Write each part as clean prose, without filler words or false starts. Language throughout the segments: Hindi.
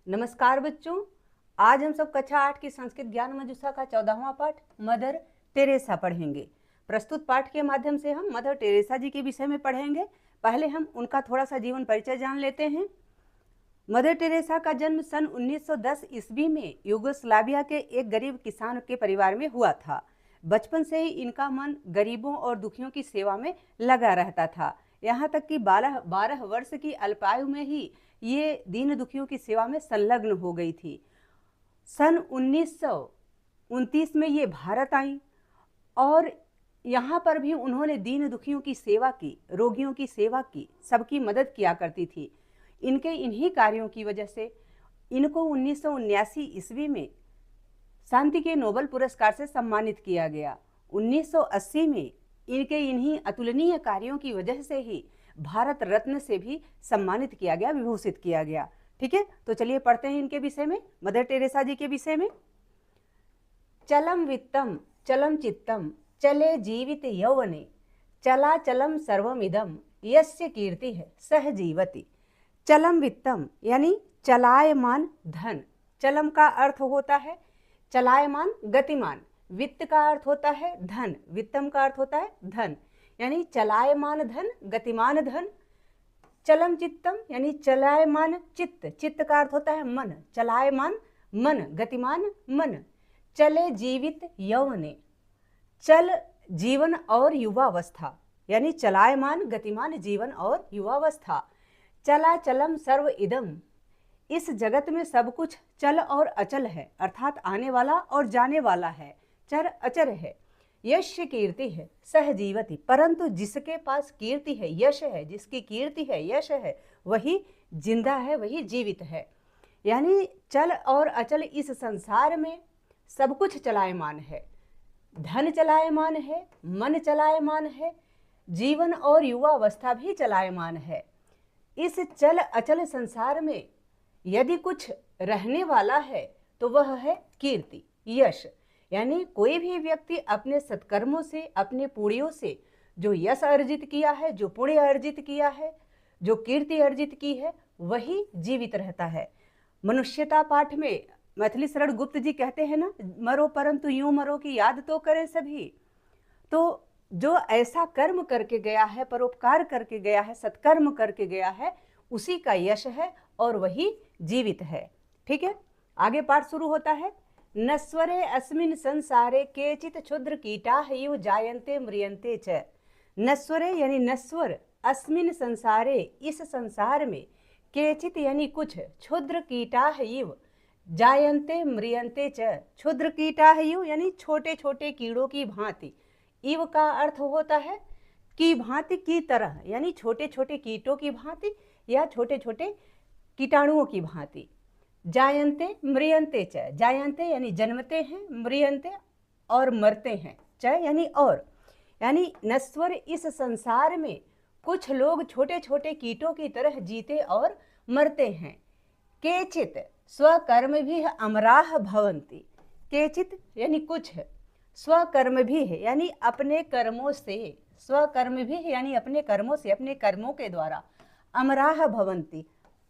नमस्कार बच्चों, आज हम सब कक्षा 8 की संस्कृत ज्ञान मंजूषा का 14वां पाठ मदर टेरेसा पढ़ेंगे। प्रस्तुत पाठ के माध्यम से हम मदर टेरेसा जी के विषय में पढ़ेंगे। पहले हम उनका थोड़ा सा जीवन परिचय जान लेते हैं। मदर टेरेसा का जन्म सन 1910 ईस्वी में यूगोस्लाविया के एक गरीब किसान के परिवार में हुआ था। बचपन से ही इनका मन गरीबों और दुखियों की सेवा में लगा रहता था। यहाँ तक कि 12 वर्ष की अल्पायु में ही ये दीन दुखियों की सेवा में संलग्न हो गई थी। सन 1929 में ये भारत आई और यहाँ पर भी उन्होंने दीन दुखियों की सेवा की, रोगियों की सेवा की, सबकी मदद किया करती थी। इनके इन्हीं कार्यों की वजह से इनको 1979 ईस्वी में शांति के नोबेल पुरस्कार से सम्मानित किया गया। 1980 में इनके इन्हीं अतुलनीय कार्यों की वजह से ही भारत रत्न से भी सम्मानित किया गया, विभूषित किया गया। ठीक है, तो चलिए पढ़ते हैं इनके विषय में, मदर टेरेसा जी के विषय में। चलम वित्तम चलम चित्तम चले जीवित यौवने चला चलम सर्वमिदम यस्य कीर्ति है सह जीवति। चलम वित्तम यानी चलायमान धन। चलम का अर्थ होता है चलायमान, गतिमान। वित्त का अर्थ होता है धन, वित्तम का अर्थ होता है धन, यानी चलायमान धन, गतिमान धन। चलम चित्तम यानी चलायमान चित्त, चित्त का अर्थ होता है मन, चलायमान मन, गतिमान मन। चले जीवित यौवने, चल जीवन और युवावस्था, यानी चलायमान गतिमान जीवन और युवावस्था। चला चलम सर्व इदम, इस जगत में सब कुछ चल और अचल है, अर्थात आने वाला और जाने वाला है, चर अचर है। यश कीर्ति है सह जीवति, परंतु जिसके पास कीर्ति है, यश है, जिसकी कीर्ति है, यश है, वही जिंदा है, वही जीवित है। यानी चल और अचल इस संसार में सब कुछ चलायमान है। धन चलायमान है, मन चलायमान है, जीवन और युवावस्था भी चलायमान है। इस चल अचल संसार में यदि कुछ रहने वाला है तो वह है कीर्ति, यश। यानी कोई भी व्यक्ति अपने सत्कर्मों से, अपने पुण्यों से जो यश अर्जित किया है, जो पुण्य अर्जित किया है, जो कीर्ति अर्जित की है, वही जीवित रहता है। मनुष्यता पाठ में मैथिली शरण गुप्त जी कहते हैं ना, मरो परंतु यूं मरो की याद तो करें सभी। तो जो ऐसा कर्म करके गया है, परोपकार करके गया है, सत्कर्म करके गया है, उसी का यश है और वही जीवित है। ठीक है, आगे पाठ शुरू होता है। नस्वरे अस्मिन् संसारे केचित क्षुद्र कीटाः इव जायन्ते म्रियन्ते च। नस्वरे यानी नस्वर, अस्मिन् संसारे इस संसार में, केचित यानी कुछ, क्षुद्र कीटाः इव जायन्ते म्रियन्ते च। क्षुद्र कीटाः इव यानी छोटे छोटे कीड़ों की भांति। इव का अर्थ होता है की भांति, की तरह, यानी छोटे छोटे कीटों की भांति या छोटे छोटे कीटाणुओं की भांति। जायन्ते म्रियन्ते च, जायन्ते यानी जन्मते हैं, म्रियन्ते और मरते हैं, च यानी और, यानी नश्वर इस संसार में कुछ लोग छोटे छोटे कीटों की तरह जीते और मरते हैं। केचित स्वकर्म भी अमराह भवन्ति, केचित यानी कुछ, स्वकर्म भी है यानी अपने कर्मों से, स्वकर्म भी है यानी अपने कर्मों से, अपने कर्मों के द्वारा, अमराह भवन्ति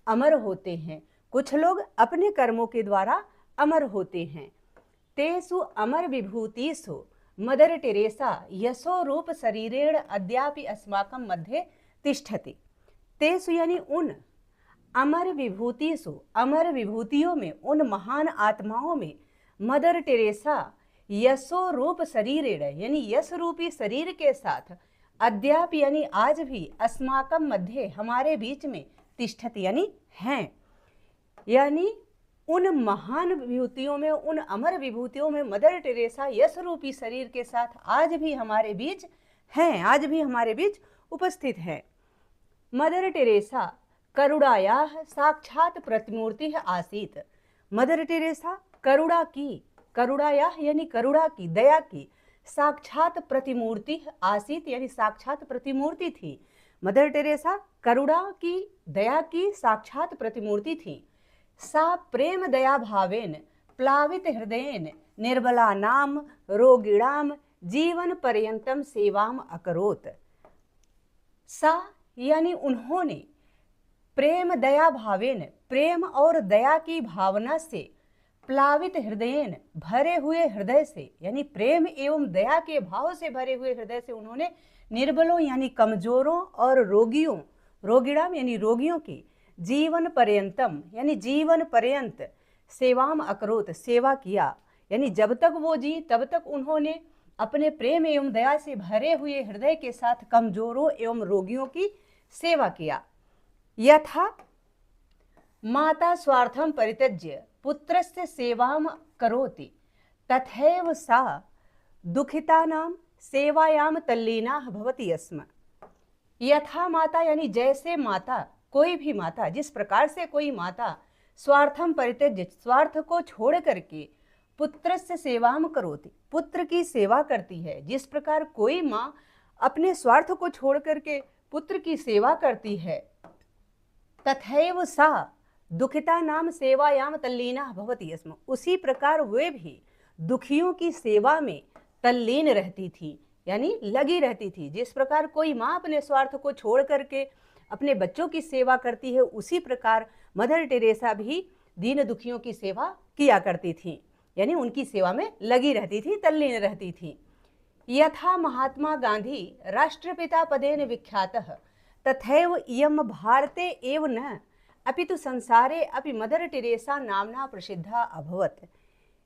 अमर होते हैं। कुछ लोग अपने कर्मों के द्वारा अमर होते हैं। तेसु अमर विभूतिषु मदर टेरेसा यशो रूप शरीरेण अद्यापि अस्माकं मध्ये तिष्ठति। तेसु यानी उन, अमर विभूतिषु अमर विभूतियों में, उन महान आत्माओं में, मदर टेरेसा यशो रूप शरीरेण यानी यश रूपी शरीर के साथ, अद्यापि यानी आज भी, अस्माकं मध्ये हमारे बीच में, तिष्ठति यानी हैं। यानी उन महान विभूतियों में, उन अमर विभूतियों में मदर टेरेसा यश रूपी शरीर के साथ आज भी हमारे बीच हैं, आज भी हमारे बीच उपस्थित हैं। मदर टेरेसा करुणायाः साक्षात प्रतिमूर्ति आसीत। मदर टेरेसा करुणा की, करुणायाः यानी करुणा की, दया की, साक्षात प्रतिमूर्ति आसीत यानी साक्षात प्रतिमूर्ति थी। मदर टेरेसा करुणा की, दया की साक्षात प्रतिमूर्ति थी। सा प्रेम दया भावेन प्लावित हृदयेन निर्बलानाम रोगिणाम जीवन पर्यंतम सेवाम अकरोत। सा यानी उन्होंने, प्रेम दया भावेन, प्रेम और दया की भावना से प्लावित हृदयेन, भरे हुए हृदय से, यानी प्रेम एवं दया के भाव से भरे हुए हृदय से उन्होंने निर्बलों यानी कमजोरों और रोगियों, रोगिणाम यानी रोगियों की जीवन पर्यंतम यानी जीवन पर्यंत सेवाम अकरोत, सेवा किया, यानी जब तक वो जी तब तक उन्होंने अपने प्रेम एवं दया से भरे हुए हृदय के साथ कमजोरों एवं रोगियों की सेवा किया। यथा माता स्वार्थम परित्यज्य पुत्रस्य सेवाम करोति तथैव सा दुखितानां सेवायाम तल्लीना भवति स्म। यथा माता यानी जैसे माता, कोई भी माता, जिस प्रकार से कोई माता स्वार्थम परित्यज्य, स्वार्थ को छोड़ करके पुत्रस्य सेवाम करोति, पुत्र की सेवा करती है, जिस प्रकार कोई माँ अपने स्वार्थ को छोड़ करके पुत्र की सेवा करती है, तथैव सा दुखिता नाम सेवायाम तल्लीना भवति स्म, उसी प्रकार वे भी दुखियों की सेवा में तल्लीन रहती थी, यानी लगी रहती थी। जिस प्रकार कोई माँ अपने स्वार्थ को छोड़ करके अपने बच्चों की सेवा करती है, उसी प्रकार मदर टेरेसा भी दीन दुखियों की सेवा किया करती थी, यानी उनकी सेवा में लगी रहती थी, तल्लीन रहती थी। यथा महात्मा गांधी राष्ट्रपिता पदेन विख्यातः तथैव इयं भारते एव न अपितु संसारे अपि मदर टेरेसा नामना प्रसिद्धा अभवत।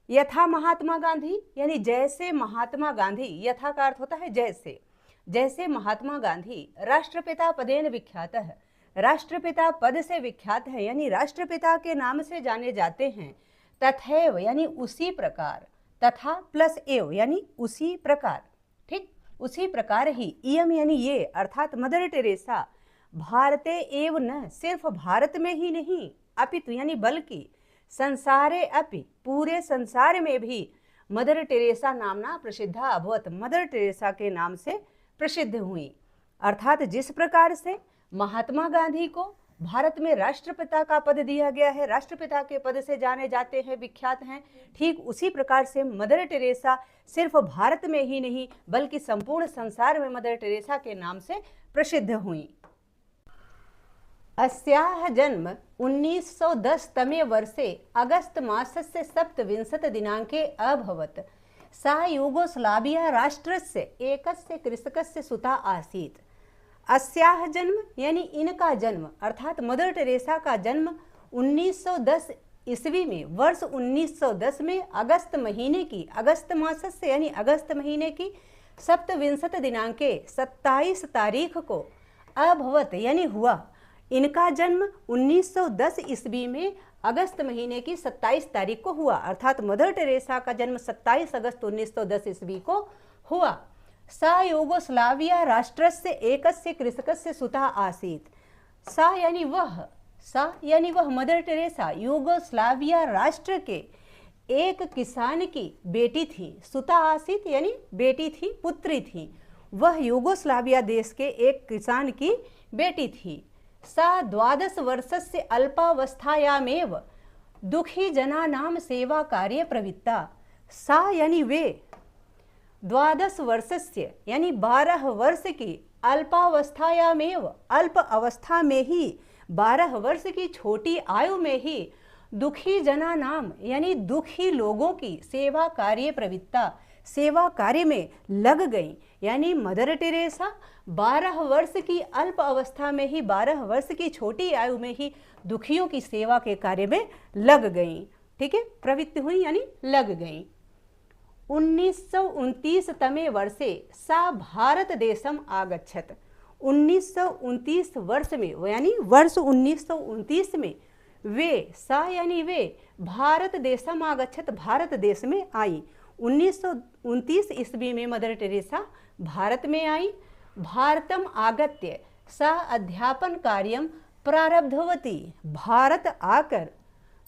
यथा महात्मा गांधी यानी जैसे महात्मा गांधी, यथा का अर्थ होता है जैसे, जैसे महात्मा गांधी राष्ट्रपिता पदेन विख्यातः, राष्ट्रपिता पद से विख्यात है, यानी राष्ट्रपिता के नाम से जाने जाते हैं। तथैव यानी उसी प्रकार, तथा प्लस एव यानी उसी प्रकार, ठीक, उसी प्रकार ही, इयम यानी ये, अर्थात मदर टेरेसा भारते एव न, सिर्फ भारत में ही नहीं, अपितु यानी बल्कि संसारे अपि, पूरे संसार में भी मदर टेरेसा नामना प्रसिद्धा अभवत, मदर टेरेसा के नाम से प्रसिद्ध हुई। अर्थात जिस प्रकार से महात्मा गांधी को भारत में राष्ट्रपिता का पद दिया गया है, राष्ट्रपिता के पद से जाने जाते हैं, विख्यात हैं, ठीक उसी प्रकार से मदर टेरेसा सिर्फ भारत में ही नहीं बल्कि संपूर्ण संसार में मदर टेरेसा के नाम से प्रसिद्ध हुई। अस्याः जन्म 1910 तमे वर्षे अगस्त मासस्य 27 दिनांके अभवत्। सा यूगोस्लाविया राष्ट्रस्य एकस्य कृषकस्य सुता आसीत्। अस्याः जन्म यानी इनका जन्म, अर्थात मदर टेरेसा का जन्म 1910 ईस्वी में, वर्ष 1910 में अगस्त महीने की, अगस्त मास से यानी अगस्त महीने की 27 दिनांके 27 तारीख को अभवत यानी हुआ। इनका जन्म 1910 ईस्वी में अगस्त महीने की 27 तारीख को हुआ, अर्थात मदर टेरेसा का जन्म 27 अगस्त 1910 ईस्वी को हुआ। सा यूगोस्लाविया राष्ट्रस्य एकस्य कृषकस्य सुता आसीत्। सा यानी वह, सा यानी वह मदर टेरेसा यूगोस्लाविया राष्ट्र के एक किसान की बेटी थी। सुता आसीत् यानी बेटी थी, पुत्री थी। वह यूगोस्लाविया देश के एक किसान की बेटी थी। सा 12 वर्षस्य अल्पावस्थायामेव दुखी जनानां सेवा कार्य प्रवृत्ता। सा यानी वे 12 वर्षस्य यानी 12 वर्ष की अल्पावस्थायामेव, अल्प अवस्था में ही, 12 वर्ष की छोटी आयु में ही दुखी जना नाम यानी दुखी लोगों की सेवा कार्य प्रवृत्ता, सेवा कार्य में लग गई। यानी मदर टेरेसा 12 वर्ष की अल्प अवस्था में ही, 12 वर्ष की छोटी आयु में ही दुखियों की सेवा के कार्य में लग गई। ठीक है, प्रवृत्त हुई यानी लग गई। 1929 तमे वर्षे सा भारत देशम आगच्छत। 1929 वर्ष में यानी वर्ष 1929 में वे, सा यानी वे, भारत देशम आगच्छत, भारत देश में आई। 1929 ईस्वी में मदर टेरेसा भारत में आई। भारतम आगत्य सा अध्यापन कार्यम प्रारब्धवती। भारत आकर,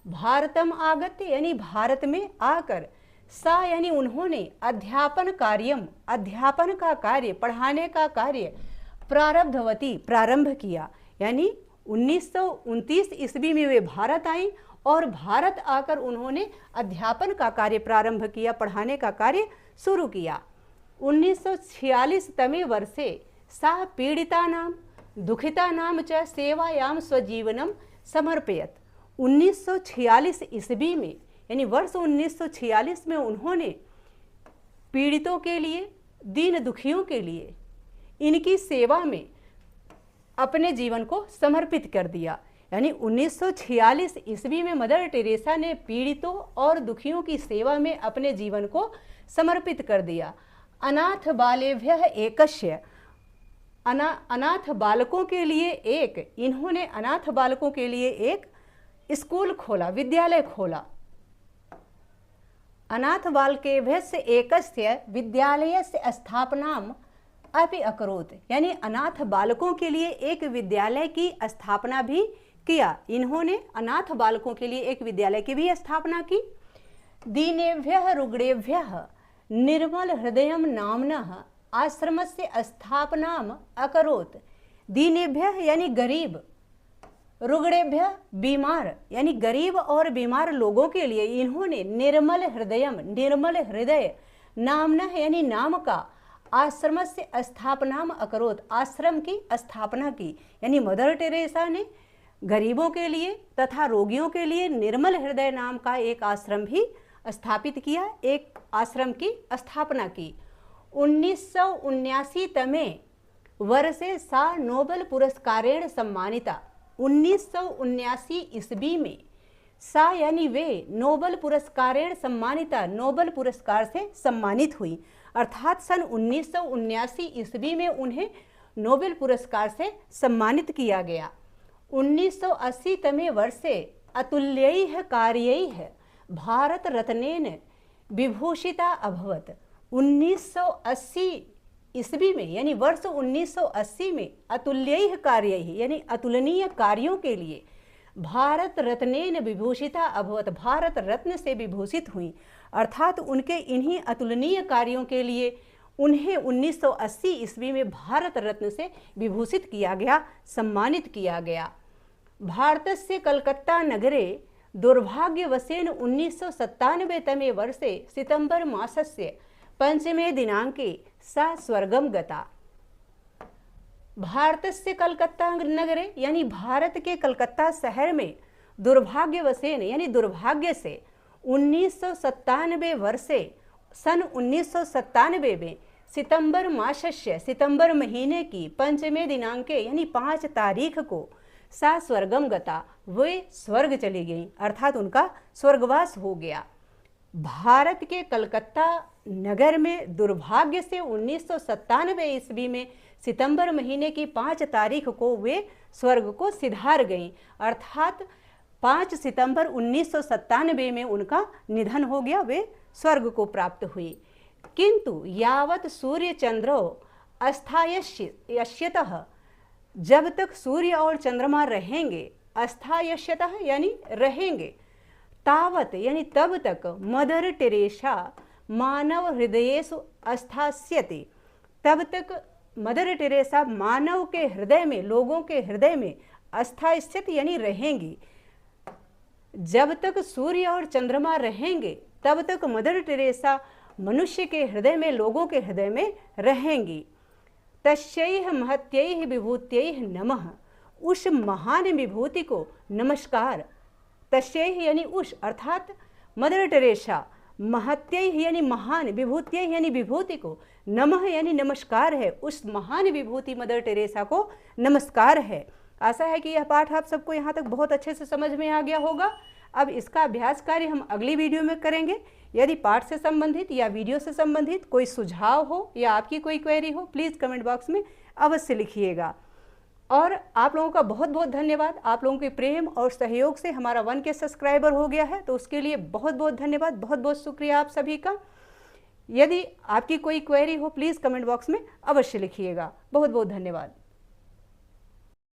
भारतम आगत्य यानी भारत में आकर, सा यानी उन्होंने अध्यापन कार्यम, अध्यापन का कार्य, पढ़ाने का कार्य, प्रारब्धवती प्रारंभ किया। यानी 1929 ईस्वी में वे भारत आई और भारत आकर उन्होंने अध्यापन का कार्य प्रारंभ किया, पढ़ाने का कार्य शुरू किया। 1946 तमे वर्षे सा पीड़ितानां दुखितानां च सेवायां स्वजीवनं समर्पयत्। 1946 ईस्वी में, यानी वर्ष 1946 में उन्होंने पीड़ितों के लिए, दीन दुखियों के लिए, इनकी सेवा में अपने जीवन को समर्पित कर दिया। यानी 1946 ईस्वी में मदर टेरेसा ने पीड़ितों और दुखियों की सेवा में अपने जीवन को समर्पित कर दिया। अनाथ बालेभ्यः एकस्य, अनाथ बालकों के लिए एक, इन्होंने अनाथ बालकों के लिए एक स्कूल खोला, विद्यालय खोला। अनाथ बालकेभ्यः एकस्य विद्यालयस्य स्थापनाम् अपि अकरोत्, यानी अनाथ बालकों के लिए एक विद्यालय की स्थापना भी किया। इन्होंने अनाथ बालकों के लिए एक विद्यालय की भी स्थापना की। दीनेभ्यः रुग्णेभ्यः निर्मल हृदयम नाम्नः आश्रमस्य स्थापनाम् अकरोत्। दीनेभ्यः यानी गरीब, रुग्णेभ्यः बीमार, यानी गरीब और बीमार लोगों के लिए इन्होंने निर्मल हृदयम, निर्मल हृदय नाम्नः यानी नाम का, आश्रमस्य स्थापनाम् अकरोत्, आश्रम की स्थापना की। यानी मदर टेरेसा ने गरीबों के लिए तथा रोगियों के लिए निर्मल हृदय नाम का एक आश्रम भी स्थापित किया, एक आश्रम की स्थापना की। 1979 तमे वर्षे सा नोबेल पुरस्कारेण सम्मानिता। 1979 ईस्वी में सा यानी वे नोबेल पुरस्कारेण सम्मानिता, नोबेल पुरस्कार से सम्मानित हुई। अर्थात सन 1979 ईस्वी में उन्हें नोबेल पुरस्कार से सम्मानित किया गया। 1980 तमे वर्षे अतुल्यैः कार्यैः भारत रत्नेन विभूषिता अभवत। 1980 ईस्वी में, यानी वर्ष 1980 में अतुल्यैः कार्यैः यानी अतुलनीय कार्यों के लिए भारत रत्नेन विभूषिता अभवत, भारत रत्न से विभूषित हुई। अर्थात उनके इन्हीं अतुलनीय कार्यों के लिए उन्हें 1980 ईस्वी में भारत रत्न से विभूषित किया गया, सम्मानित किया गया। भारतस्य कलकत्ता नगरे दुर्भाग्यवशेन 1997 तमे वर्षे सितंबर मासस्य 5 दिनांके सा स्वर्गम गता। भारतस्य कलकत्ता नगरे यानी भारत के कलकत्ता शहर में दुर्भाग्यवशेन यानी दुर्भाग्य से 1997 वर्षे, सन 1997 में सितंबर मासस्य, सितंबर महीने की 5 दिनांके यानी 5 तारीख को सा स्वर्गम गता, वे स्वर्ग चली गई, अर्थात उनका स्वर्गवास हो गया। भारत के कलकत्ता नगर में दुर्भाग्य से 1997 ईस्वी में सितंबर महीने की 5 तारीख को वे स्वर्ग को सिधार गईं, अर्थात 5 सितंबर 1997 में उनका निधन हो गया, वे स्वर्ग को प्राप्त हुई। किंतु यावत सूर्य चंद्रो अस्थायस्यतः, जब तक सूर्य और चंद्रमा रहेंगे, अस्थायस्यतः यानी रहेंगे, तावत यानी तब तक मदर टेरेसा मानव हृदयेषु अस्थास्यति, तब तक मदर टेरेसा मानव के हृदय में, लोगों के हृदय में अस्थास्यति यानी रहेंगी। जब तक सूर्य और चंद्रमा रहेंगे तब तक मदर टेरेसा मनुष्य के हृदय में, लोगों के हृदय में रहेंगी। तस्यैः महत्यैः विभूत्यैः नमः, उस महान विभूति को नमस्कार। तस्यैः यानी उस, अर्थात मदर टेरेसा, महत्यैः यानी महान, विभूत्यैः यानी विभूति को, नमः यानी नमस्कार है, उस महान विभूति मदर टेरेसा को नमस्कार है। आशा है कि यह पाठ आप सबको यहाँ तक बहुत अच्छे से समझ में आ गया होगा। अब इसका अभ्यास कार्य हम अगली वीडियो में करेंगे। यदि पाठ से संबंधित या वीडियो से संबंधित कोई सुझाव हो या आपकी कोई क्वेरी हो, प्लीज़ कमेंट बॉक्स में अवश्य लिखिएगा। और आप लोगों का बहुत बहुत धन्यवाद। आप लोगों के प्रेम और सहयोग से हमारा 1K सब्सक्राइबर हो गया है, तो उसके लिए बहुत बहुत धन्यवाद, बहुत बहुत शुक्रिया आप सभी का। यदि आपकी कोई क्वेरी हो, प्लीज़ कमेंट बॉक्स में अवश्य लिखिएगा। बहुत बहुत धन्यवाद।